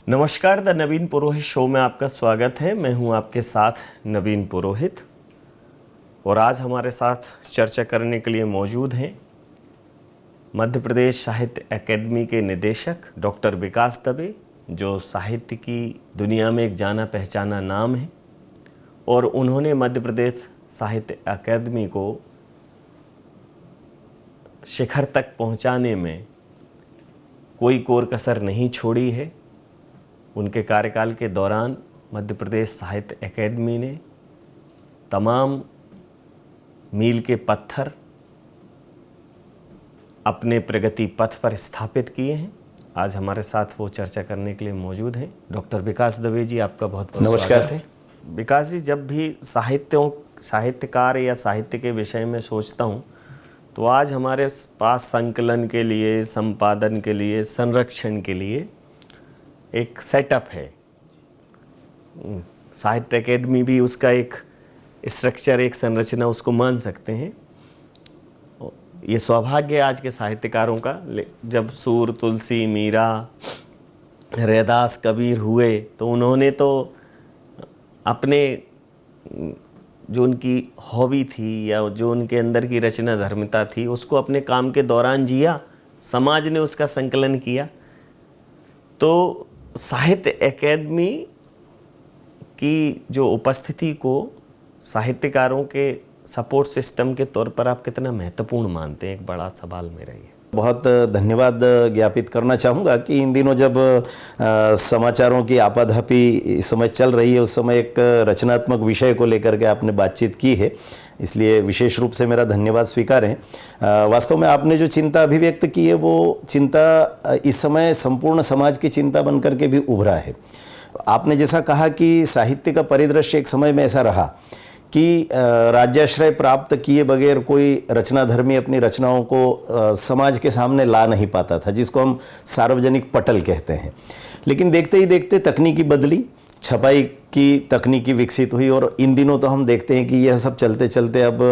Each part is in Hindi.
नमस्कार, द नवीन पुरोहित शो में आपका स्वागत है। मैं हूं आपके साथ नवीन पुरोहित और आज हमारे साथ चर्चा करने के लिए मौजूद हैं मध्य प्रदेश साहित्य अकेडमी के निदेशक डॉक्टर विकास दवे, जो साहित्य की दुनिया में एक जाना पहचाना नाम है और उन्होंने मध्य प्रदेश साहित्य अकेडमी को शिखर तक पहुंचाने में कोई कोर कसर नहीं छोड़ी है। उनके कार्यकाल के दौरान मध्य प्रदेश साहित्य अकेडमी ने तमाम मील के पत्थर अपने प्रगति पथ पर स्थापित किए हैं। आज हमारे साथ वो चर्चा करने के लिए मौजूद हैं। डॉक्टर विकास दवे जी, आपका बहुत बहुत नमस्कार है। विकास जी, जब भी साहित्यकार या साहित्य के विषय में सोचता हूँ तो आज हमारे पास संकलन के लिए, संपादन के लिए, संरक्षण के लिए एक सेटअप है। साहित्य अकेडमी भी उसका एक स्ट्रक्चर, एक संरचना उसको मान सकते हैं। ये सौभाग्य आज के साहित्यकारों का, जब सूर, तुलसी, मीरा, रैदास, कबीर हुए तो उन्होंने तो अपने जो उनकी हॉबी थी या जो उनके अंदर की रचना धर्मिता थी उसको अपने काम के दौरान जिया, समाज ने उसका संकलन किया। तो साहित्य अकेडमी की जो उपस्थिति को साहित्यकारों के सपोर्ट सिस्टम के तौर पर आप कितना महत्वपूर्ण मानते हैं? एक बड़ा सवाल मेरा ये। बहुत धन्यवाद ज्ञापित करना चाहूँगा कि इन दिनों जब समाचारों की आपाधापी इस समय चल रही है, उस समय एक रचनात्मक विषय को लेकर के आपने बातचीत की है, इसलिए विशेष रूप से मेरा धन्यवाद स्वीकारें। वास्तव में आपने जो चिंता अभिव्यक्त की है वो चिंता इस समय संपूर्ण समाज की चिंता बन करके भी उभरा है। आपने जैसा कहा कि साहित्य का परिदृश्य एक समय में ऐसा रहा कि राज्याश्रय प्राप्त किए बगैर कोई रचनाधर्मी अपनी रचनाओं को समाज के सामने ला नहीं पाता था, जिसको हम सार्वजनिक पटल कहते हैं। लेकिन देखते ही देखते तकनीकी बदली, छपाई की तकनीकी विकसित हुई और इन दिनों तो हम देखते हैं कि यह सब चलते चलते अब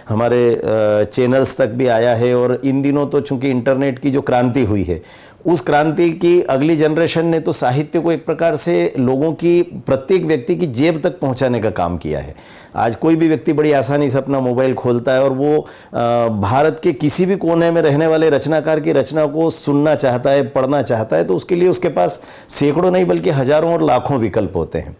हमारे चैनल्स तक भी आया है। और इन दिनों तो चूंकि इंटरनेट की जो क्रांति हुई है, उस क्रांति की अगली जनरेशन ने तो साहित्य को एक प्रकार से लोगों की, प्रत्येक व्यक्ति की जेब तक पहुंचाने का काम किया है। आज कोई भी व्यक्ति बड़ी आसानी से अपना मोबाइल खोलता है और वो भारत के किसी भी कोने में रहने वाले रचनाकार की रचना को सुनना चाहता है, पढ़ना चाहता है, तो उसके लिए उसके पास सैकड़ों नहीं बल्कि हजारों और लाखों विकल्प होते हैं।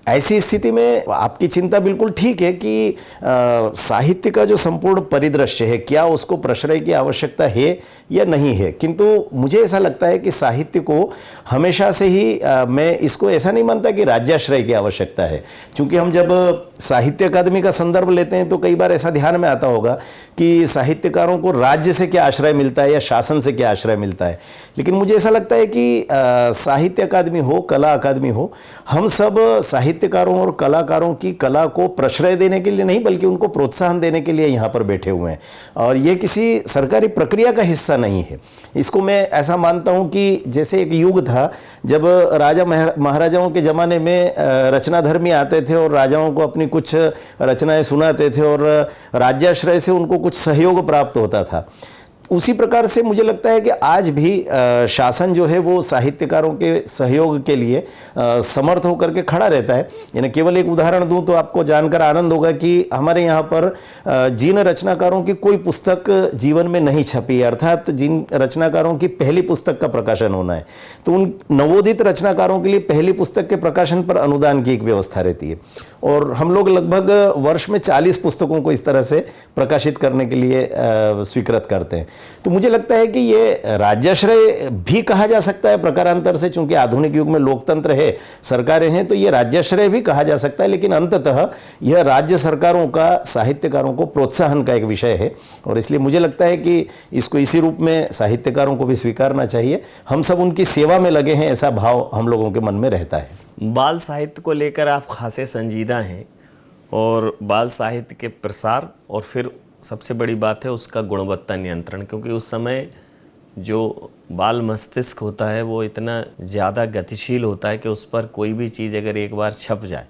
ऐसी स्थिति में आपकी चिंता बिल्कुल ठीक है कि साहित्य का जो संपूर्ण परिदृश्य है, क्या उसको प्रश्रय की आवश्यकता है या नहीं है। किंतु मुझे ऐसा लगता है कि साहित्य को हमेशा से ही मैं इसको ऐसा नहीं मानता कि राज्याश्रय की आवश्यकता है। क्योंकि हम जब साहित्य अकादमी का संदर्भ लेते हैं तो कई बार ऐसा ध्यान में आता होगा कि साहित्यकारों को राज्य से क्या आश्रय मिलता है या शासन से क्या आश्रय मिलता है। लेकिन मुझे ऐसा लगता है कि साहित्य अकादमी हो, कला अकादमी हो, हम सब साहित्यकारों और कलाकारों की कला को प्रश्रय देने के लिए नहीं बल्कि उनको प्रोत्साहन देने के लिए यहाँ पर बैठे हुए हैं। और ये किसी सरकारी प्रक्रिया का हिस्सा नहीं है। इसको मैं ऐसा मानता हूँ कि जैसे एक युग था जब राजा महाराजाओं के ज़माने में रचनाधर्मी आते थे और राजाओं को अपनी कुछ रचनाएं सुनाते थे और राज्याश्रय से उनको कुछ सहयोग प्राप्त होता था। उसी प्रकार से मुझे लगता है कि आज भी शासन जो है वो साहित्यकारों के सहयोग के लिए समर्थ होकर के खड़ा रहता है। यानी केवल एक उदाहरण दूं तो आपको जानकर आनंद होगा कि हमारे यहाँ पर जिन रचनाकारों की कोई पुस्तक जीवन में नहीं छपी है, अर्थात जिन रचनाकारों की पहली पुस्तक का प्रकाशन होना है, तो उन नवोदित रचनाकारों के लिए पहली पुस्तक के प्रकाशन पर अनुदान की एक व्यवस्था रहती है। और हम लोग लगभग वर्ष में 40 पुस्तकों को इस तरह से प्रकाशित करने के लिए स्वीकृत करते हैं। तो मुझे लगता है कि ये राज्याश्रय भी कहा जा सकता है प्रकारांतर से, चूंकि आधुनिक युग में लोकतंत्र है, सरकारें हैं, तो ये राज्याश्रय भी कहा जा सकता है। लेकिन अंततः यह राज्य सरकारों का साहित्यकारों को प्रोत्साहन का एक विषय है और इसलिए मुझे लगता है कि इसको इसी रूप में साहित्यकारों को भी स्वीकारना चाहिए। हम सब उनकी सेवा में लगे हैं, ऐसा भाव हम लोगों के मन में रहता है। बाल साहित्य को लेकर आप खासे संजीदा हैं और बाल साहित्य के प्रसार और फिर सबसे बड़ी बात है उसका गुणवत्ता नियंत्रण, क्योंकि उस समय जो बाल मस्तिष्क होता है वो इतना ज़्यादा गतिशील होता है कि उस पर कोई भी चीज़ अगर एक बार छप जाए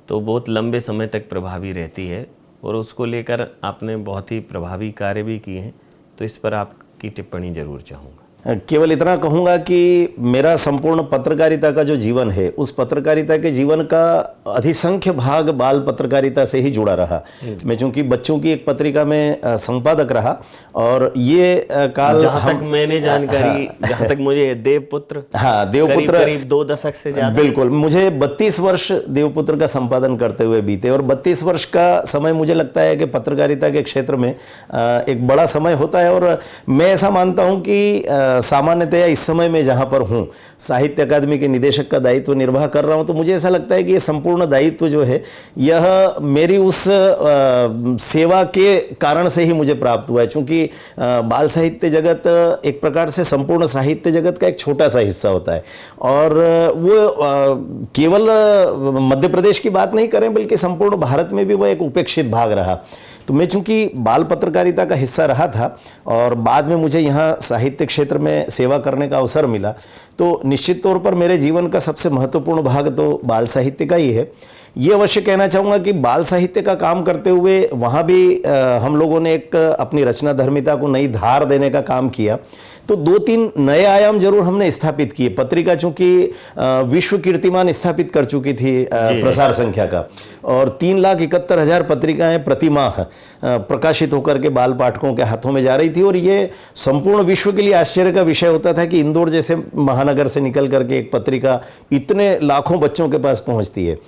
तो बहुत लंबे समय तक प्रभावी रहती है और उसको लेकर आपने बहुत ही प्रभावी कार्य भी किए हैं। तो इस पर आपकी टिप्पणी ज़रूर चाहूँगा। केवल इतना कहूँगा कि मेरा संपूर्ण पत्रकारिता का जो जीवन है, उस पत्रकारिता के जीवन का अधिसंख्य भाग बाल पत्रकारिता से ही जुड़ा रहा। मैं चूंकि बच्चों की एक पत्रिका में संपादक रहा, और ये काल जहाँ तक मैंने जानकारी, जहाँ तक मुझे देवपुत्र, हाँ, देवपुत्र करीब 2 दशक से ज्यादा, बिल्कुल, मुझे 32 वर्ष देवपुत्र का संपादन करते हुए बीते, और 32 वर्ष का समय मुझे लगता है कि पत्रकारिता के क्षेत्र में एक बड़ा समय होता है। और मैं ऐसा मानता हूं कि सामान्यतया इस समय में जहां पर हूं, साहित्य अकादमी के निदेशक का दायित्व निर्वाह कर रहा हूं, तो मुझे ऐसा लगता है कि ये संपूर्ण दायित्व जो है, यह मेरी उस सेवा के कारण से ही मुझे प्राप्त हुआ है। चूंकि बाल साहित्य जगत एक प्रकार से संपूर्ण साहित्य जगत का एक छोटा सा हिस्सा होता है, और वो केवल मध्य प्रदेश की बात नहीं करें, बल्कि संपूर्ण भारत में भी वह एक उपेक्षित भाग रहा। तो मैं चूंकि बाल पत्रकारिता का हिस्सा रहा था, और बाद में मुझे यहाँ साहित्य क्षेत्र में सेवा करने का अवसर मिला, तो निश्चित तौर पर मेरे जीवन का सबसे महत्वपूर्ण भाग तो बाल साहित्य का ही है। ये अवश्य कहना चाहूँगा कि बाल साहित्य का काम करते हुए वहाँ भी हम लोगों ने एक अपनी रचना धर्मिता को नई धार देने का काम किया। तो 2-3 नए आयाम जरूर हमने स्थापित किए। पत्रिका चूंकि विश्व कीर्तिमान स्थापित कर चुकी थी प्रसार संख्या का, और 3,71,000 पत्रिकाएं प्रति माह प्रकाशित होकर के बाल पाठकों के हाथों में जा रही थी। और ये संपूर्ण विश्व के लिए आश्चर्य का विषय होता था कि इंदौर जैसे महानगर से निकल करके एक पत्रिका इतने लाखों बच्चों के पास पहुंचती है।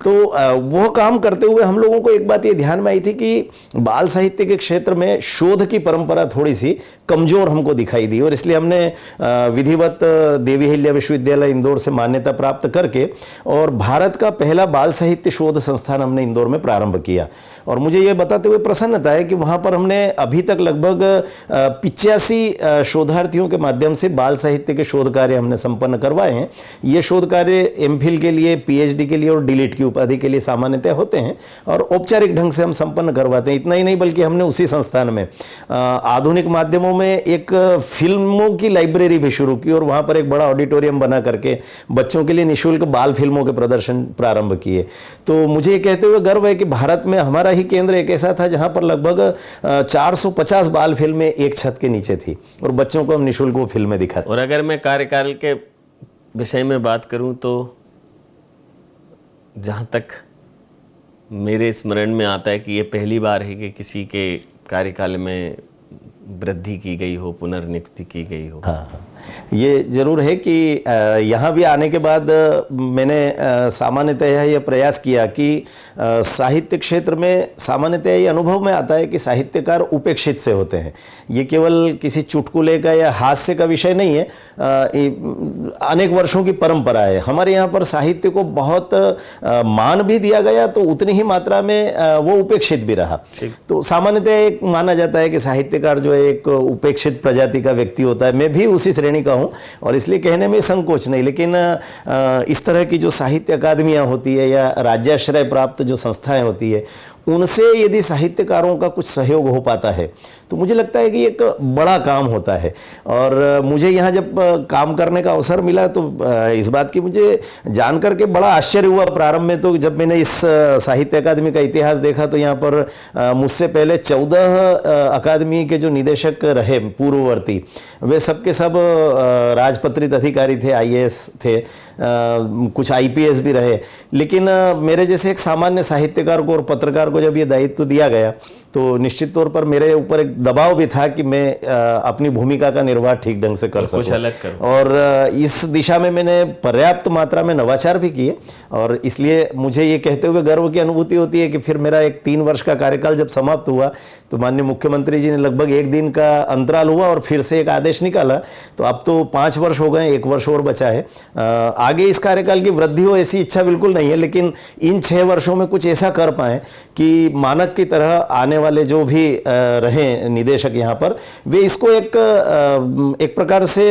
तो वो काम करते हुए हम लोगों को एक बात ये ध्यान में आई थी कि बाल साहित्य के क्षेत्र में शोध की परंपरा थोड़ी सी कमजोर हमको दिखाई दी, और इसलिए हमने विधिवत देवी अहिल्या विश्वविद्यालय इंदौर से मान्यता प्राप्त करके और भारत का पहला बाल साहित्य शोध संस्थान हमने इंदौर में प्रारंभ किया। और मुझे ये बताते हुए प्रसन्नता है कि वहाँ पर हमने अभी तक लगभग 85 शोधार्थियों के माध्यम से बाल साहित्य के शोध कार्य हमने संपन्न करवाए हैं। ये शोध कार्य एमफिल के लिए, पीएचडी के लिए और डीलिट की उपाधि के लिए सामान्यतः होते हैं, और औपचारिक ढंग से हम संपन्न करवाते हैं। इतना ही नहीं, बल्कि हमने उसी संस्थान में आधुनिक माध्यमों में एक फिल्मों की लाइब्रेरी भी शुरू की, और वहाँ पर एक बड़ा ऑडिटोरियम बना करके बच्चों के लिए निःशुल्क बाल फिल्मों के प्रदर्शन प्रारंभ किए। तो मुझे ये कहते हुए गर्व है कि भारत में हमारा ही केंद्र एक ऐसा था जहाँ पर लगभग 450 बाल फिल्में एक छत के नीचे थी, और बच्चों को हम निःशुल्क वो फिल्में दिखाते। और अगर मैं कार्यकाल के विषय में बात करूं तो जहाँ तक मेरे स्मरण में आता है कि ये पहली बार है कि किसी के कार्यकाल में वृद्धि की गई हो, पुनर्नियुक्ति की गई हो। हाँ, ये जरूर है कि यहाँ भी आने के बाद मैंने सामान्यतः यह प्रयास किया कि साहित्य क्षेत्र में सामान्यतः ये अनुभव में आता है कि साहित्यकार उपेक्षित से होते हैं। ये केवल किसी चुटकुले का या हास्य का विषय नहीं है, अनेक वर्षों की परंपरा है। हमारे यहाँ पर साहित्य को बहुत मान भी दिया गया, तो उतनी ही मात्रा में वो उपेक्षित भी रहा। तो सामान्यतः एक माना जाता है कि साहित्यकार जो है एक उपेक्षित प्रजाति का व्यक्ति होता है। मैं भी उसी श्रेणी का हूँ, और इसलिए कहने में संकोच नहीं। लेकिन इस तरह की जो साहित्य अकादमियाँ होती है या राज्याश्रय प्राप्त जो संस्थाएं होती है, उनसे यदि साहित्यकारों का कुछ सहयोग हो पाता है तो मुझे लगता है कि एक बड़ा काम होता है। और मुझे यहाँ जब काम करने का अवसर मिला तो इस बात की मुझे जान करके बड़ा आश्चर्य हुआ। प्रारंभ में तो जब मैंने इस साहित्य अकादमी का इतिहास देखा तो यहाँ पर मुझसे पहले 14 अकादमी के जो निदेशक रहे पूर्ववर्ती, वे सबके सब राजपत्रित अधिकारी थे, आईएएस थे, कुछ आईपीएस भी रहे। लेकिन मेरे जैसे एक सामान्य साहित्यकार को और पत्रकार को जब ये दायित्व दिया गया तो निश्चित तौर पर मेरे ऊपर एक दबाव भी था कि मैं अपनी भूमिका का निर्वाह ठीक ढंग से कर सकूं, कुछ अलग करूं। और इस दिशा में मैंने पर्याप्त मात्रा में नवाचार भी किए। और इसलिए मुझे ये कहते हुए गर्व की अनुभूति होती है कि फिर मेरा एक 3 वर्ष का कार्यकाल जब समाप्त हुआ तो माननीय मुख्यमंत्री जी ने लगभग 1 दिन का अंतराल हुआ और फिर से एक आदेश निकाला। तो अब तो 5 वर्ष हो गए, 1 वर्ष और बचा है। आगे इस कार्यकाल की वृद्धि हो ऐसी इच्छा बिल्कुल नहीं है, लेकिन इन 6 वर्षों में कुछ ऐसा कर पाए कि मानक की तरह आने वाले जो भी रहे निदेशक यहाँ पर, वे इसको एक प्रकार से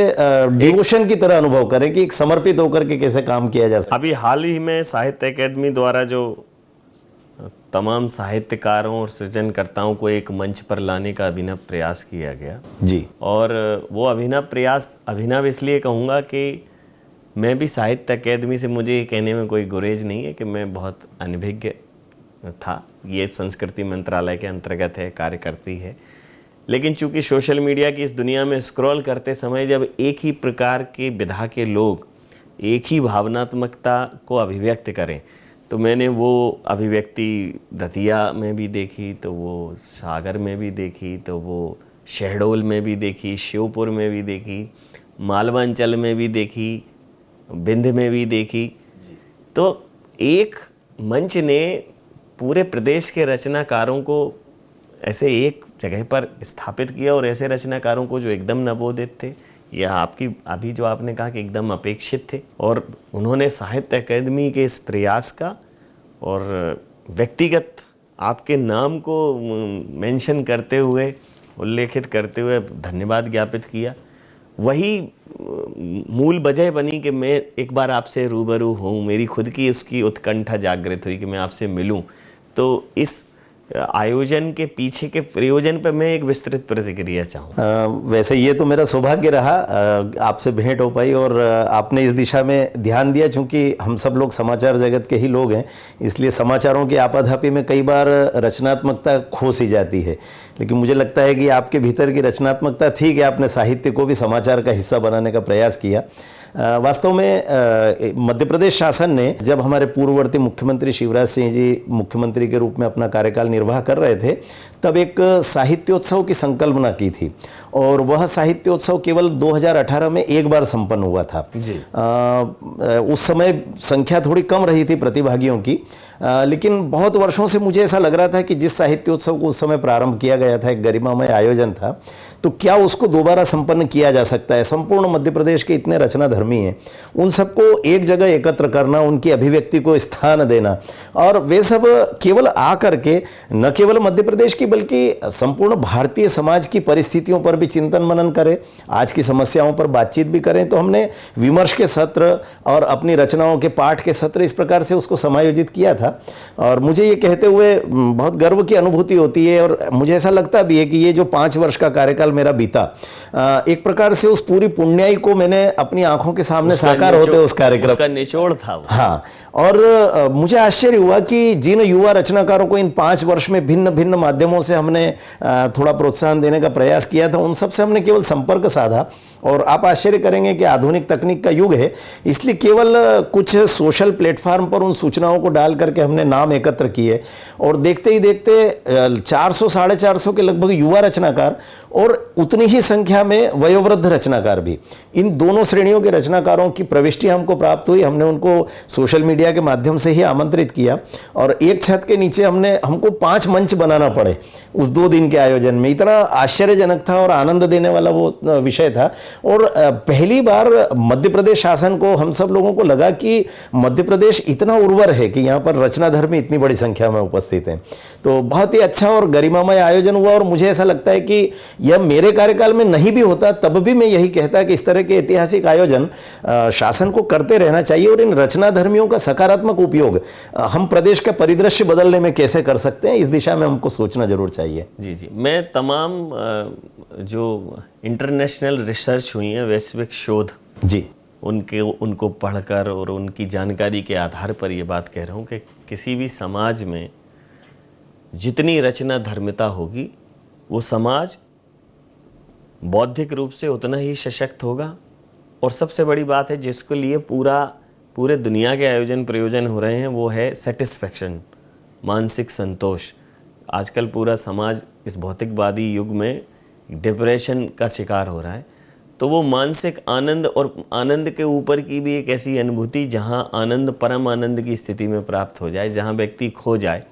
डिवोशन की तरह अनुभव करें कि एक समर्पित होकर के कैसे काम किया जा सकता। अभी हाल ही में साहित्य अकादमी द्वारा जो तमाम साहित्यकारों और सृजनकर्ताओं को एक मंच पर लाने का अभिनव प्रयास किया गया जी, और वो अभिनव प्रयास अभिनव इसलिए कहूँगा कि मैं भी साहित्य अकादमी से, मुझे ये कहने में कोई गुरेज नहीं है कि मैं बहुत अनभिज्ञ था। ये संस्कृति मंत्रालय के अंतर्गत है, कार्य करती है। लेकिन चूंकि सोशल मीडिया की इस दुनिया में स्क्रॉल करते समय जब एक ही प्रकार के विधा के लोग एक ही भावनात्मकता को अभिव्यक्त करें, तो मैंने वो अभिव्यक्ति दतिया में भी देखी, तो वो सागर में भी देखी, तो वो शहडोल में भी देखी, श्योपुर में भी देखी, मालवांचल में भी देखी, विंध में भी देखी। तो एक मंच ने पूरे प्रदेश के रचनाकारों को ऐसे एक जगह पर स्थापित किया, और ऐसे रचनाकारों को जो एकदम नवोदित थे, या आपकी अभी जो आपने कहा कि एकदम अपेक्षित थे, और उन्होंने साहित्य अकादमी के इस प्रयास का और व्यक्तिगत आपके नाम को मेंशन करते हुए, उल्लेखित करते हुए धन्यवाद ज्ञापित किया। वही मूल वजह बनी कि मैं एक बार आपसे रूबरू हूँ, मेरी खुद की उसकी उत्कंठा जागृत हुई कि मैं आपसे मिलूं। तो इस आयोजन के पीछे के प्रयोजन पर मैं एक विस्तृत प्रतिक्रिया चाहूँ। वैसे ये तो मेरा सौभाग्य रहा, आपसे भेंट हो पाई और आपने इस दिशा में ध्यान दिया। चूंकि हम सब लोग समाचार जगत के ही लोग हैं, इसलिए समाचारों की आपाधापी में कई बार रचनात्मकता खो सी जाती है, लेकिन मुझे लगता है कि आपके भीतर की रचनात्मकता थी कि आपने साहित्य को भी समाचार का हिस्सा बनाने का प्रयास किया। वास्तव में मध्य प्रदेश शासन ने, जब हमारे पूर्ववर्ती मुख्यमंत्री शिवराज सिंह जी मुख्यमंत्री के रूप में अपना कार्यकाल निर्वाह कर रहे थे, तब एक साहित्योत्सव की संकल्पना की थी, और वह साहित्योत्सव केवल 2018 में एक बार संपन्न हुआ था जी। उस समय संख्या थोड़ी कम रही थी प्रतिभागियों की, लेकिन बहुत वर्षों से मुझे ऐसा लग रहा था कि जिस साहित्योत्सव को उस समय प्रारंभ किया गया था, एक गरिमामय आयोजन था, तो क्या उसको दोबारा संपन्न किया जा सकता है। संपूर्ण मध्य प्रदेश के इतने रचनाधर्मी हैं, उन सबको एक जगह एकत्र करना, उनकी अभिव्यक्ति को स्थान देना, और वे सब केवल आ करके न केवल मध्य प्रदेश की बल्कि संपूर्ण भारतीय समाज की परिस्थितियों पर भी चिंतन मनन करें, आज की समस्याओं पर बातचीत भी करें। तो हमने विमर्श के सत्र और अपनी रचनाओं के पाठ के सत्र इस प्रकार से उसको समायोजित किया था, और मुझे ये कहते हुए बहुत गर्व की अनुभूति होती है, और मुझे ऐसा लगता भी है कि ये जो 5 वर्ष का कार्यकाल मेरा बीता, एक प्रकार से उस पूरी पुण्याई को मैंने अपनी आंखों के सामने साकार होते उस कार्यक्रम का निचोड़ था वो। हाँ, और मुझे आश्चर्य हुआ कि जिन युवा रचनाकारों को इन 5 वर्ष में भिन्न भिन्न माध्यमों से हमने थोड़ा प्रोत्साहन देने का प्रयास किया था, उन सब से हमने केवल संपर्क साधा। और आप आश्चर्य करेंगे कि आधुनिक तकनीक का युग है, इसलिए केवल कुछ सोशल प्लेटफॉर्म पर उन सूचनाओं को डाल करके हमने नाम एकत्र किए, और देखते ही देखते 400 साढ़े 400 के लगभग युवा रचनाकार और उतनी ही संख्या में वयोवृद्ध रचनाकार भी, इन दोनों श्रेणियों के रचनाकारों की प्रविष्टि हमको प्राप्त हुई। हमने उनको सोशल मीडिया के माध्यम से ही आमंत्रित किया, और एक छत के नीचे हमको 5 मंच बनाना पड़े उस 2 दिन के आयोजन में। इतना आश्चर्यजनक था और आनंद देने वाला वो विषय था। और पहली बार मध्य प्रदेश शासन को, हम सब लोगों को लगा कि मध्य प्रदेश इतना उर्वर है कि यहाँ पर रचनाधर्मी इतनी बड़ी संख्या में उपस्थित हैं। तो बहुत ही अच्छा और गरिमामय आयोजन हुआ, और मुझे ऐसा लगता है कि यह मेरे कार्यकाल में नहीं भी होता तब भी मैं यही कहता कि इस तरह के ऐतिहासिक आयोजन शासन को करते रहना चाहिए, और इन रचनाधर्मियों का सकारात्मक उपयोग हम प्रदेश का परिदृश्य बदलने में कैसे कर सकते हैं, इस दिशा में हमको सोचना जरूर चाहिए। जी जी, मैं तमाम जो इंटरनेशनल रिसर्च हुई है, वैश्विक शोध जी, उनको पढ़कर और उनकी जानकारी के आधार पर ये बात कह रहा हूँ कि किसी भी समाज में जितनी रचना धर्मिता होगी, वो समाज बौद्धिक रूप से उतना ही सशक्त होगा। और सबसे बड़ी बात है जिसके लिए पूरे दुनिया के आयोजन प्रयोजन हो रहे हैं, वो है सेटिस्फैक्शन, मानसिक संतोष। आजकल पूरा समाज इस भौतिकवादी युग में डिप्रेशन का शिकार हो रहा है, तो वो मानसिक आनंद और आनंद के ऊपर की भी एक ऐसी अनुभूति जहाँ आनंद परम आनंद की स्थिति में प्राप्त हो जाए, जहाँ व्यक्ति खो जाए,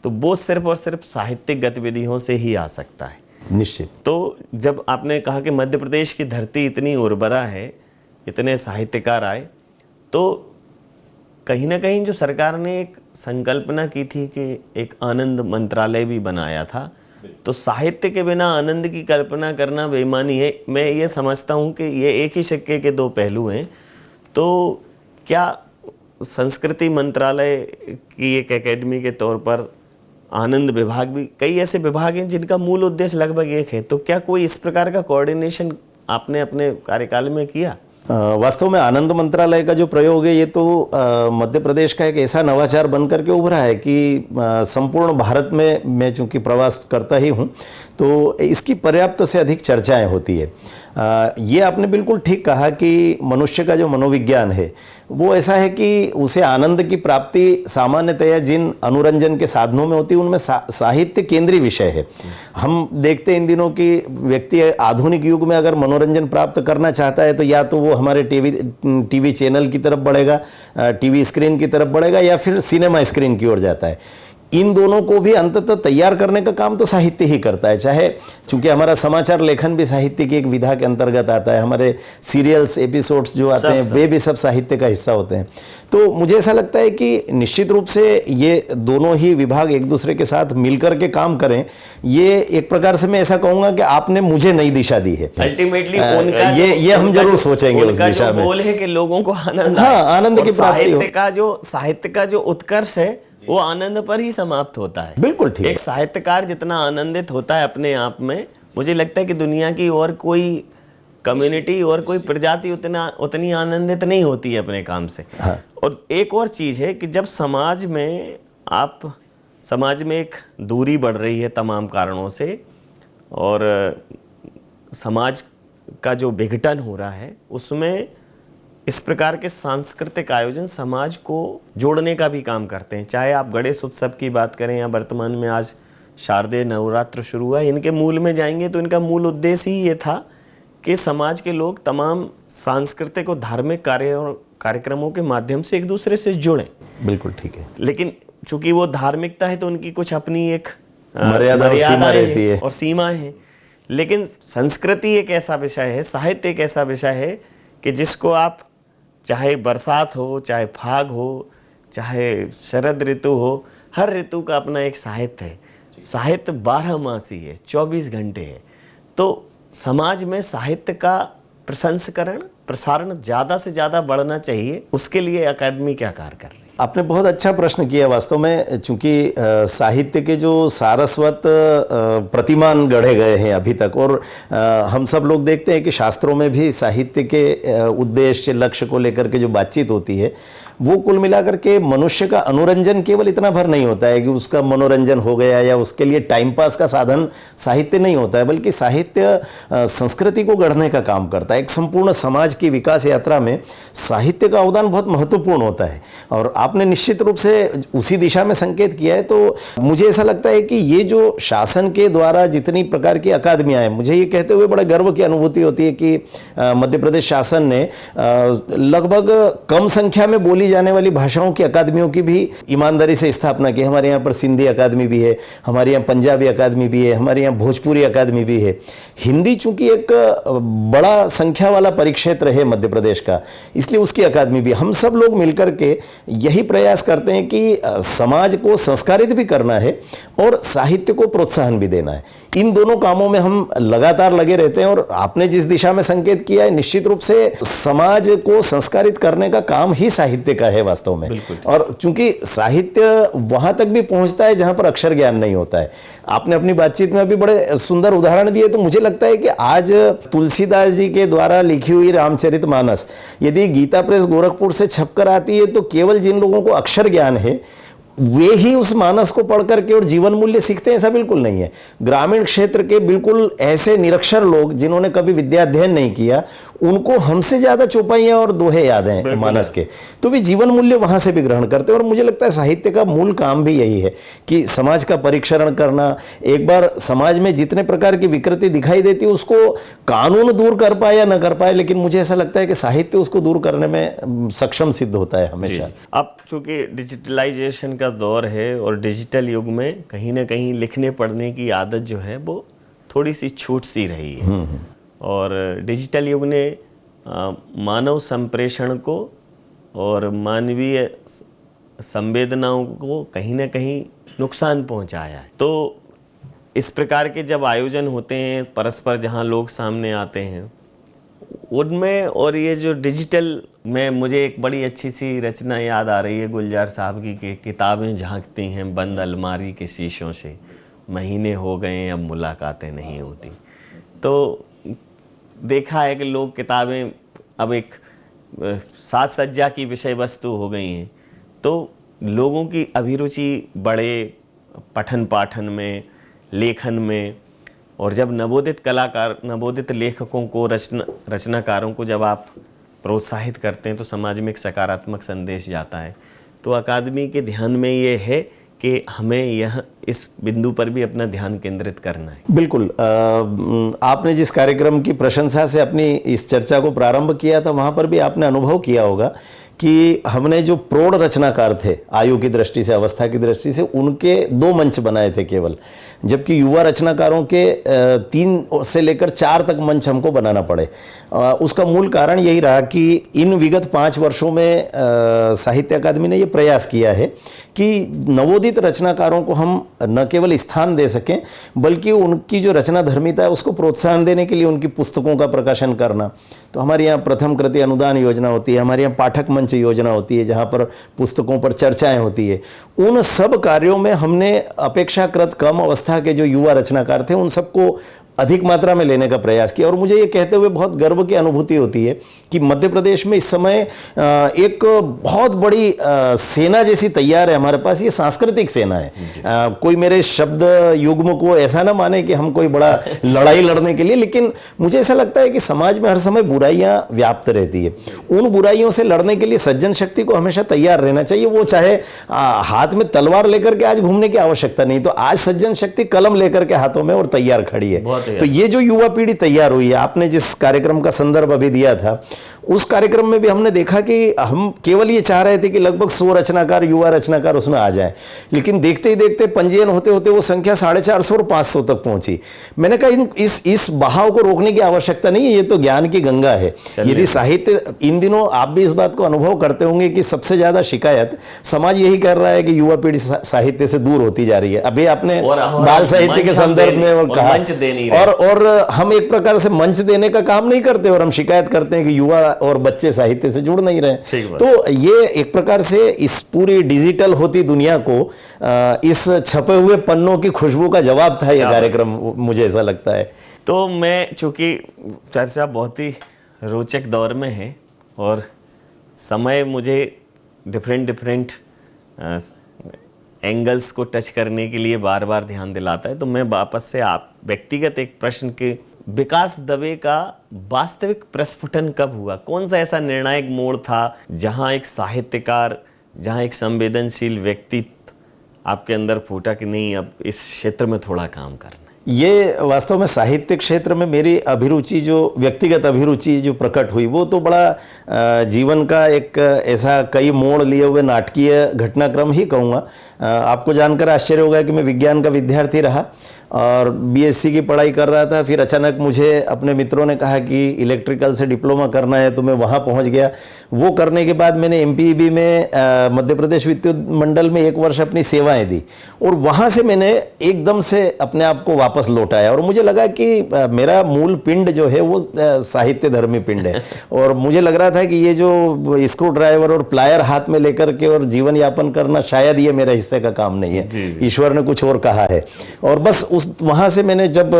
तो वो सिर्फ और सिर्फ साहित्यिक गतिविधियों से ही आ सकता है। निश्चित। तो जब आपने कहा कि मध्य प्रदेश की धरती इतनी उर्वरा है, इतने साहित्यकार आए, तो कहीं ना कहीं जो सरकार ने एक संकल्पना की थी कि एक आनंद मंत्रालय भी बनाया था, तो साहित्य के बिना आनंद की कल्पना करना बेईमानी है। मैं ये समझता हूँ कि ये एक ही सिक्के के 2 पहलू हैं। तो क्या संस्कृति मंत्रालय की एक एकेडमी के तौर पर आनंद विभाग भी, कई ऐसे विभाग हैं जिनका मूल उद्देश्य लगभग एक है, तो क्या कोई इस प्रकार का कोऑर्डिनेशन आपने अपने कार्यकाल में किया? वास्तव में आनंद मंत्रालय का जो प्रयोग है ये तो मध्य प्रदेश का एक ऐसा नवाचार बन करके उभरा है कि संपूर्ण भारत में मैं चूंकि प्रवास करता ही हूँ तो इसकी पर्याप्त से अधिक चर्चाएं होती है। ये आपने बिल्कुल ठीक कहा कि मनुष्य का जो मनोविज्ञान है वो ऐसा है कि उसे आनंद की प्राप्ति सामान्यतया जिन अनुरंजन के साधनों में होती है उनमें साहित्य केंद्रीय विषय है। हम देखते हैं इन दिनों की व्यक्ति आधुनिक युग में अगर मनोरंजन प्राप्त करना चाहता है तो या तो वो हमारे टीवी चैनल की तरफ बढ़ेगा, टीवी स्क्रीन की तरफ बढ़ेगा या फिर सिनेमा स्क्रीन की ओर जाता है। इन दोनों को भी अंततः तैयार करने का काम तो साहित्य ही करता है, चाहे चूंकि हमारा समाचार लेखन भी साहित्य की एक विधा के अंतर्गत आता है, हमारे सीरियल्स एपिसोड्स जो आते हैं वे भी सब साहित्य का हिस्सा होते हैं। तो मुझे ऐसा लगता है कि निश्चित रूप से ये दोनों ही विभाग एक दूसरे के साथ मिलकर के काम करें, ये एक प्रकार से मैं ऐसा कहूंगा कि आपने मुझे नई दिशा दी है। अल्टीमेटली ये हम जरूर सोचेंगे उस दिशा में। बोल है कि लोगों को आनंद, हाँ, आनंद की प्राप्ति हो। साहित्य का जो उत्कर्ष है वो आनंद पर ही समाप्त होता है। बिल्कुल ठीक। एक साहित्यकार जितना आनंदित होता है अपने आप में, मुझे लगता है कि दुनिया की और कोई कम्युनिटी और कोई प्रजाति उतनी आनंदित नहीं होती है अपने काम से। हाँ। और एक और चीज़ है कि जब समाज में एक दूरी बढ़ रही है तमाम कारणों से और समाज का जो विघटन हो रहा है उसमें इस प्रकार के सांस्कृतिक आयोजन समाज को जोड़ने का भी काम करते हैं। चाहे आप गणेश उत्सव की बात करें या वर्तमान में आज शारदीय नवरात्र शुरू हुआ, इनके मूल में जाएंगे तो इनका मूल उद्देश्य ही ये था कि समाज के लोग तमाम सांस्कृतिक और धार्मिक कार्यक्रमों के माध्यम से एक दूसरे से जुड़ें। बिल्कुल ठीक है। लेकिन चूंकि वो धार्मिकता है तो उनकी कुछ अपनी एक मर्यादा रहती है और सीमाएं हैं। लेकिन संस्कृति एक ऐसा विषय है, साहित्य एक ऐसा विषय है कि जिसको आप चाहे बरसात हो, चाहे फाग हो, चाहे शरद ऋतु हो, हर ऋतु का अपना एक साहित्य है। साहित्य 12 मासी है, 24 घंटे है। तो समाज में साहित्य का प्रसंस्करण, प्रसारण ज़्यादा से ज़्यादा बढ़ना चाहिए। उसके लिए अकादमी क्या कार्य कर रही है? आपने बहुत अच्छा प्रश्न किया। वास्तव में चूंकि साहित्य के जो सारस्वत प्रतिमान गढ़े गए हैं अभी तक, और हम सब लोग देखते हैं कि शास्त्रों में भी साहित्य के उद्देश्य लक्ष्य को लेकर के जो बातचीत होती है वो कुल मिलाकर के मनुष्य का अनुरंजन केवल इतना भर नहीं होता है कि उसका मनोरंजन हो गया या उसके लिए टाइम पास का साधन साहित्य नहीं होता है, बल्कि साहित्य संस्कृति को गढ़ने का काम करता है। एक संपूर्ण समाज की विकास यात्रा में साहित्य का अवदान बहुत महत्वपूर्ण होता है और आपने निश्चित रूप से उसी दिशा में संकेत किया है। तो मुझे ऐसा लगता है कि ये जो शासन के द्वारा जितनी प्रकार की अकादमियां हैं, मुझे ये कहते हुए बड़े गर्व की अनुभूति होती है कि मध्य प्रदेश शासन ने लगभग कम संख्या में बोली जाने वाली भाषाओं की अकादमियों की भी ईमानदारी से स्थापना की। हमारे यहाँ पर सिंधी अकादमी भी है, हमारे यहाँ पंजाबी अकादमी भी है, हमारे यहाँ भोजपुरी अकादमी भी है। हिंदी चूंकि एक बड़ा संख्या वाला परिक्षेत्र है मध्य प्रदेश का, इसलिए उसकी अकादमी भी। हम सब लोग मिलकर के यही प्रयास करते हैं कि समाज को संस्कारित भी करना है और साहित्य को प्रोत्साहन भी देना है। इन दोनों कामों में हम लगातार लगे रहते हैं और आपने जिस दिशा में संकेत किया है, निश्चित रूप से समाज को संस्कारित करने का काम ही साहित्य का है वास्तव में। और चूंकि साहित्य वहां तक भी पहुंचता है जहां पर अक्षर ज्ञान नहीं होता है। आपने अपनी बातचीत में अभी बड़े सुंदर उदाहरण दिए, तो मुझे लगता है कि आज तुलसीदास जी के द्वारा लिखी हुई रामचरितमानस यदि गीता प्रेस गोरखपुर से छपकर आती है तो केवल जिन लोगों को अक्षर ज्ञान है वे ही उस मानस को पढ़ करके और जीवन मूल्य सीखते हैं, ऐसा बिल्कुल नहीं है। ग्रामीण क्षेत्र के बिल्कुल ऐसे निरक्षर लोग जिन्होंने कभी विद्या अध्ययन नहीं किया, उनको हमसे ज्यादा चौपाइयां और दोहे याद हैं मानस के, तो वे जीवन मूल्य वहां से भी ग्रहण करते हैं। और मुझे लगता है साहित्य का मूल काम भी यही है कि समाज का परीक्षण करना, एक बार समाज में जितने प्रकार की विकृति दिखाई देती है उसको कानून दूर कर पाए या न कर पाए, लेकिन मुझे ऐसा लगता है कि साहित्य उसको दूर करने में सक्षम सिद्ध होता है हमेशा। अब चूंकि डिजिटलाइजेशन का दौर है और डिजिटल युग में कहीं ना कहीं लिखने पढ़ने की आदत जो है वो थोड़ी सी छूट सी रही है। और डिजिटल युग ने मानव संप्रेषण को और मानवीय संवेदनाओं को कहीं ना कहीं नुकसान पहुंचाया है। तो इस प्रकार के जब आयोजन होते हैं परस्पर, जहां लोग सामने आते हैं उनमें, और ये जो डिजिटल में मुझे एक बड़ी अच्छी सी रचना याद आ रही है गुलजार साहब की कि किताबें झांकती हैं बंद अलमारी के शीशों से, महीने हो गए अब मुलाकातें नहीं होती। तो देखा है कि लोग किताबें अब एक साज सज्जा की विषय वस्तु हो गई हैं, तो लोगों की अभिरुचि बड़े पठन पाठन में, लेखन में, और जब नवोदित लेखकों को, रचनाकारों को जब आप प्रोत्साहित करते हैं तो समाज में एक सकारात्मक संदेश जाता है। तो अकादमी के ध्यान में ये है कि हमें इस बिंदु पर भी अपना ध्यान केंद्रित करना है। बिल्कुल, आपने जिस कार्यक्रम की प्रशंसा से अपनी इस चर्चा को प्रारंभ किया था, वहाँ पर भी आपने अनुभव किया होगा कि हमने जो प्रौढ़ रचनाकार थे, आयु की दृष्टि से, अवस्था की दृष्टि से, उनके 2 मंच बनाए थे केवल, जबकि युवा रचनाकारों के 3 से लेकर 4 तक मंच हमको बनाना पड़े। उसका मूल कारण यही रहा कि इन विगत 5 वर्षों में साहित्य अकादमी ने ये प्रयास किया है कि नवोदित रचनाकारों को हम न केवल स्थान दे सकें, बल्कि उनकी जो रचना धर्मिता है उसको प्रोत्साहन देने के लिए उनकी पुस्तकों का प्रकाशन करना। तो हमारे यहाँ प्रथम कृति अनुदान योजना होती है, हमारे यहाँ पाठक मंच योजना होती है, जहाँ पर पुस्तकों पर चर्चाएं होती है। उन सब कार्यों में हमने अपेक्षाकृत कम अवस्था के जो युवा रचनाकार थे उन सबको अधिक मात्रा में लेने का प्रयास किया। और मुझे ये कहते हुए बहुत गर्व की अनुभूति होती है कि मध्य प्रदेश में इस समय एक बहुत बड़ी सेना जैसी तैयार है हमारे पास। ये सांस्कृतिक सेना है। कोई मेरे शब्द युग्म को ऐसा ना माने कि हम कोई बड़ा लड़ाई लड़ने के लिए, लेकिन मुझे ऐसा लगता है कि समाज में हर समय बुराइयां व्याप्त रहती है। उन बुराइयों से लड़ने के लिए सज्जन शक्ति को हमेशा तैयार रहना चाहिए। वो चाहे हाथ में तलवार लेकर के आज घूमने की आवश्यकता नहीं, तो आज सज्जन शक्ति कलम लेकर के हाथों में और तैयार खड़ी है। तो ये जो युवा पीढ़ी तैयार हुई है, आपने जिस कार्यक्रम का संदर्भ अभी दिया था, उस कार्यक्रम में भी हमने देखा कि हम केवल ये चाह रहे थे कि लगभग 100 रचनाकार, युवा रचनाकार उसमें आ जाएं, लेकिन देखते ही देखते पंजीयन होते होते वो संख्या 450 और 500 तक पहुंची। मैंने कहा इस बहाव को रोकने की आवश्यकता नहीं है, ये तो ज्ञान की गंगा है। यदि साहित्य, इन दिनों आप भी इस बात को अनुभव करते होंगे कि सबसे ज्यादा शिकायत समाज यही कर रहा है कि युवा पीढ़ी साहित्य से दूर होती जा रही है। अभी आपने बाल साहित्य के संदर्भ में वो कहा, और हम एक प्रकार से मंच देने का काम नहीं करते और हम शिकायत करते हैं कि युवा और बच्चे साहित्य से जुड़ नहीं रहे। तो ये एक प्रकार से इस पूरी डिजिटल होती दुनिया को इस छपे हुए पन्नों की खुशबू का जवाब था ये कार्यक्रम, मुझे ऐसा लगता है। तो मैं, चूंकि चर्चा बहुत ही रोचक दौर में है और समय मुझे डिफरेंट एंगल्स को टच करने के लिए बार बार ध्यान दिलाता है, तो मैं वापस से आप व्यक्तिगत एक प्रश्न के, विकास दबे का वास्तविक प्रस्फुटन कब हुआ? कौन सा ऐसा निर्णायक मोड़ था जहां एक साहित्यकार, जहां एक संवेदनशील व्यक्तित्व आपके अंदर फूटा कि नहीं, अब इस क्षेत्र में थोड़ा काम करना है? ये वास्तव में साहित्य क्षेत्र में मेरी अभिरुचि, जो व्यक्तिगत अभिरुचि जो प्रकट हुई, वो तो बड़ा जीवन का एक ऐसा कई मोड़ लिए हुए नाटकीय घटनाक्रम ही कहूँगा। आपको जानकर आश्चर्य होगा कि मैं विज्ञान का विद्यार्थी रहा और बीएससी की पढ़ाई कर रहा था। फिर अचानक मुझे अपने मित्रों ने कहा कि इलेक्ट्रिकल से डिप्लोमा करना है, तो मैं वहाँ पहुँच गया। वो करने के बाद मैंने एमपीईबी में मध्य प्रदेश विद्युत मंडल में 1 वर्ष अपनी सेवाएं दी और वहाँ से मैंने एकदम से अपने आप को वापस लौटाया और मुझे लगा कि मेरा मूल पिंड जो है वो साहित्य धर्मी पिंड है। और मुझे लग रहा था कि ये जो स्क्रू ड्राइवर और प्लायर हाथ में लेकर के और जीवन यापन करना, शायद ये मेरा हिस्से का काम नहीं है, ईश्वर ने कुछ और कहा है। और बस वहाँ से मैंने जब,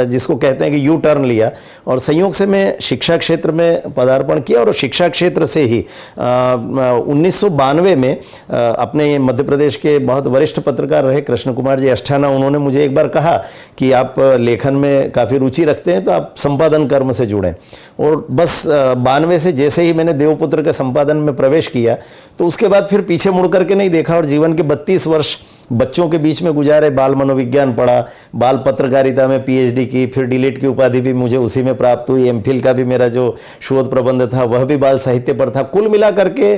जिसको कहते हैं कि यू टर्न लिया, और संयोग से मैं शिक्षा क्षेत्र में पदार्पण किया और शिक्षा क्षेत्र से ही 1992 में अपने मध्य प्रदेश के बहुत वरिष्ठ पत्रकार रहे कृष्ण कुमार जी अष्ठाना, उन्होंने मुझे एक बार कहा कि आप लेखन में काफ़ी रुचि रखते हैं तो आप संपादन कर्म से जुड़ें। और बस 92 से जैसे ही मैंने देवपुत्र के संपादन में प्रवेश किया तो उसके बाद फिर पीछे मुड़ करके नहीं देखा और जीवन के 32 वर्ष बच्चों के बीच में गुजारे। बाल मनोविज्ञान पढ़ा, बाल पत्रकारिता में पीएचडी की, फिर डीलिट की उपाधि भी मुझे उसी में प्राप्त हुई। एमफिल का भी मेरा जो शोध प्रबंध था वह भी बाल साहित्य पर था। कुल मिला करके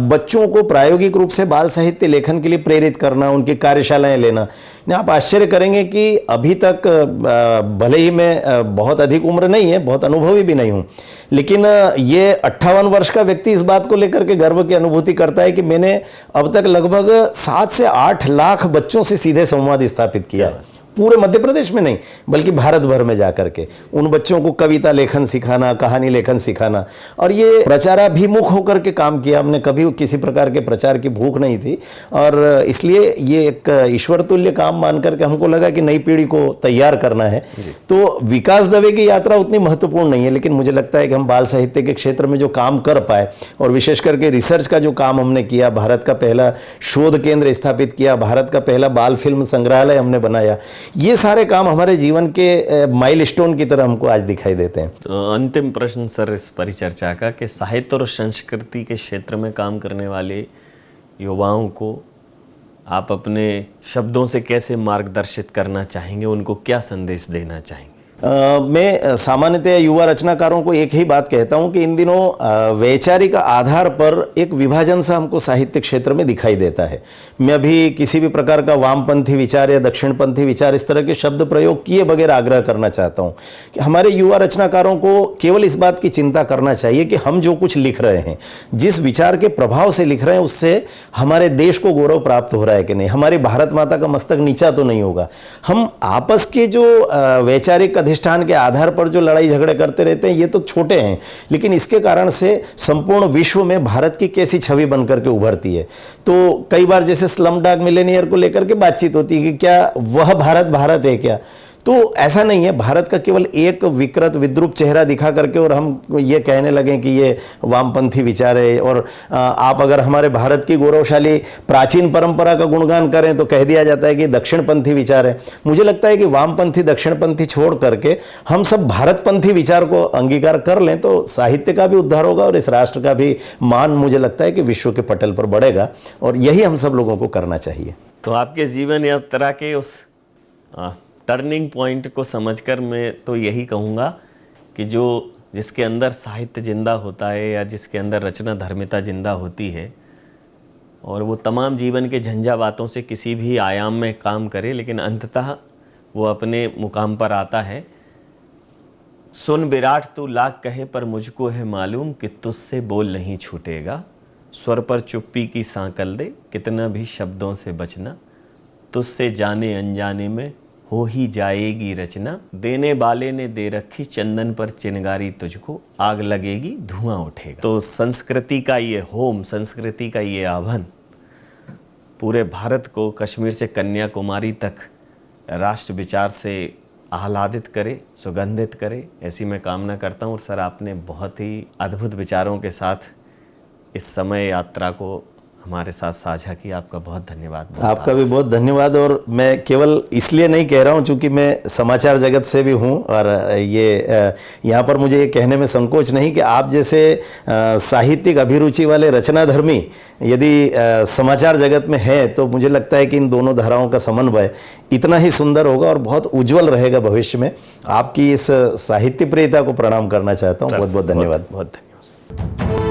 बच्चों को प्रायोगिक रूप से बाल साहित्य लेखन के लिए प्रेरित करना, उनकी कार्यशालाएं लेना। आप आश्चर्य करेंगे कि अभी तक भले ही मैं बहुत अधिक उम्र नहीं है, बहुत अनुभवी भी नहीं हूँ, लेकिन ये 58 वर्ष का व्यक्ति इस बात को लेकर के गर्व की अनुभूति करता है कि मैंने अब तक लगभग 7 से 8 लाख बच्चों से सीधे संवाद स्थापित किया है। पूरे मध्य प्रदेश में नहीं बल्कि भारत भर में जाकर के उन बच्चों को कविता लेखन सिखाना, कहानी लेखन सिखाना, और ये प्रचाराभिमुख होकर के काम किया हमने। कभी किसी प्रकार के प्रचार की भूख नहीं थी और इसलिए ये एक ईश्वर तुल्य काम मान करके हमको लगा कि नई पीढ़ी को तैयार करना है। तो विकास दवे की यात्रा उतनी महत्वपूर्ण नहीं है, लेकिन मुझे लगता है कि हम बाल साहित्य के क्षेत्र में जो काम कर पाए और विशेष करके रिसर्च का जो काम हमने किया, भारत का पहला शोध केंद्र स्थापित किया, भारत का पहला बाल फिल्म संग्रहालय हमने बनाया, ये सारे काम हमारे जीवन के माइलस्टोन की तरह हमको आज दिखाई देते हैं। तो अंतिम प्रश्न सर इस परिचर्चा का कि साहित्य और संस्कृति के क्षेत्र में काम करने वाले युवाओं को आप अपने शब्दों से कैसे मार्गदर्शित करना चाहेंगे, उनको क्या संदेश देना चाहेंगे? मैं सामान्यतः युवा रचनाकारों को एक ही बात कहता हूं कि इन दिनों वैचारिक आधार पर एक विभाजन सा हमको साहित्य क्षेत्र में दिखाई देता है। मैं अभी किसी भी प्रकार का वामपंथी विचार या दक्षिणपंथी विचार इस तरह के शब्द प्रयोग किए बगैर आग्रह करना चाहता हूं कि हमारे युवा रचनाकारों को केवल इस बात की चिंता करना चाहिए कि हम जो कुछ लिख रहे हैं, जिस विचार के प्रभाव से लिख रहे हैं, उससे हमारे देश को गौरव प्राप्त हो रहा है कि नहीं, हमारी भारत माता का मस्तक नीचा तो नहीं होगा। हम आपस के जो वैचारिक अधिष्ठान के आधार पर जो लड़ाई झगड़े करते रहते हैं, ये तो छोटे हैं, लेकिन इसके कारण से संपूर्ण विश्व में भारत की कैसी छवि बनकर के उभरती है। तो कई बार जैसे स्लम डॉग मिलेनियर को लेकर के बातचीत होती है कि क्या वह भारत भारत है क्या, तो ऐसा नहीं है। भारत का केवल एक विकृत विद्रूप चेहरा दिखा करके और हम ये कहने लगे कि ये वामपंथी विचार है, और आप अगर हमारे भारत की गौरवशाली प्राचीन परंपरा का गुणगान करें तो कह दिया जाता है कि दक्षिणपंथी विचार है। मुझे लगता है कि वामपंथी दक्षिणपंथी छोड़ करके हम सब भारतपंथी विचार को अंगीकार कर लें तो साहित्य का भी उद्धार होगा और इस राष्ट्र का भी मान मुझे लगता है कि विश्व के पटल पर बढ़ेगा, और यही हम सब लोगों को करना चाहिए। तो आपके जीवन यात्रा के उस टर्निंग पॉइंट को समझकर मैं तो यही कहूँगा कि जिसके अंदर साहित्य जिंदा होता है या जिसके अंदर रचना धर्मिता जिंदा होती है और वो तमाम जीवन के झंझावातों से किसी भी आयाम में काम करे, लेकिन अंततः वो अपने मुकाम पर आता है। सुन विराट तू लाख कहे पर मुझको है मालूम कि तुझसे बोल नहीं छूटेगा, स्वर पर चुप्पी की सांकल दे कितना भी शब्दों से बचना, तुझसे जाने अनजाने में हो ही जाएगी रचना, देने वाले ने दे रखी चंदन पर चिनगारी तुझको, आग लगेगी धुआं उठेगा। तो संस्कृति का ये होम, संस्कृति का ये आभन पूरे भारत को कश्मीर से कन्याकुमारी तक राष्ट्र विचार से आह्लादित करे, सुगंधित करे, ऐसी मैं कामना करता हूँ। और सर, आपने बहुत ही अद्भुत विचारों के साथ इस समय यात्रा को हमारे साथ साझा किया। आपका बहुत धन्यवाद। आपका भी बहुत धन्यवाद। और मैं केवल इसलिए नहीं कह रहा हूं चूंकि मैं समाचार जगत से भी हूं, और ये यहाँ पर मुझे ये कहने में संकोच नहीं कि आप जैसे साहित्यिक अभिरुचि वाले रचनाधर्मी यदि समाचार जगत में है तो मुझे लगता है कि इन दोनों धाराओं का समन्वय इतना ही सुंदर होगा और बहुत उज्जवल रहेगा भविष्य में। आपकी इस साहित्य प्रियता को प्रणाम करना चाहता हूँ। बहुत बहुत धन्यवाद। बहुत धन्यवाद।